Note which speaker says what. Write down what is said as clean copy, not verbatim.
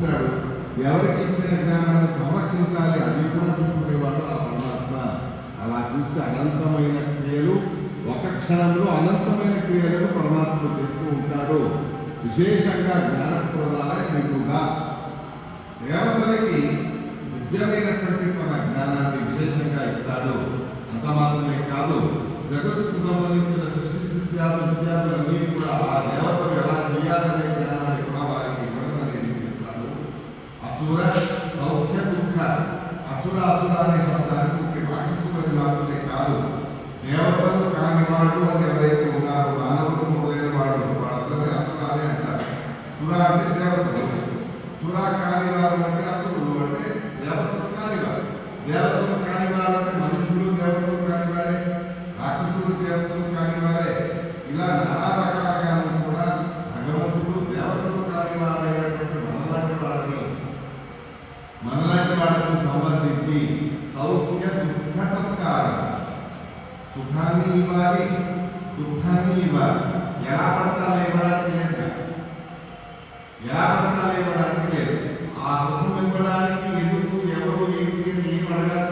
Speaker 1: చూసుకుంటాడు. ఎవరికి ఇచ్చిన జ్ఞానాన్ని సంరక్షించాలి అది కూడా చూసుకునేవాడు ఆ పరమాత్మ. అలా చూస్తే అనంతమైన క్రియలు, ఒక క్షణంలో అనంతమైన క్రియలను పరమాత్మ చేస్తూ ఉంటాడు. విశేషంగా జ్ఞానప్రదాయ విభుగా దేవతలకి దివ్యమైనటువంటి తన జ్ఞానాన్ని విశేషంగా ఇస్తాడు. అంత మాత్రమే కాదు, జగత్తుకు సంబంధించిన సృష్టి విద్యాలన్నీ కూడా ఆ దేవతలు ఎలా చేయాలనే జ్ఞానాన్ని కూడా వారికి ఇవ్వడం అనేది చేస్తాడు. అసుర సౌఖ్య దుఃఖ, అసుర అనే శబ్దానికి రాక్షసులని మాత్రమే కాదు, దేవతలు కానివాడు అని ఎవరైతే ఉన్నారో మానవుడు మొదలైన వాడు వాళ్ళందరూ అసుర అని అంటారు. సుర అంటే దేవతలు, సుర కానివారు అంటే అసురులు అంటే దేవతలు కానివారు. దేవతలు కానివారు అంటే మనుషులు దేవతలు కానివారే, రాక్షసులు దేవతలు కానివారే. ఇలా నానా రకాలుగా కూడా భగవంతుడు దేవతలు కానివారైనటువంటి మనలాంటి వాళ్ళకు సంబంధించి సౌఖ్య దుఃఖ సత్కారం, సుఖాన్ని ఇవ్వాలి, దుఃఖాన్ని ఇవ్వాలి. ఎలా పడతాలో ఇవ్వడానికి లేదు, ఎలా పడతాలో ఇవ్వడానికి లేదు. ఆ సుఖం ఇవ్వడానికి ఎందుకు, ఎవరు, ఏంటి అని ఏం అడగాలి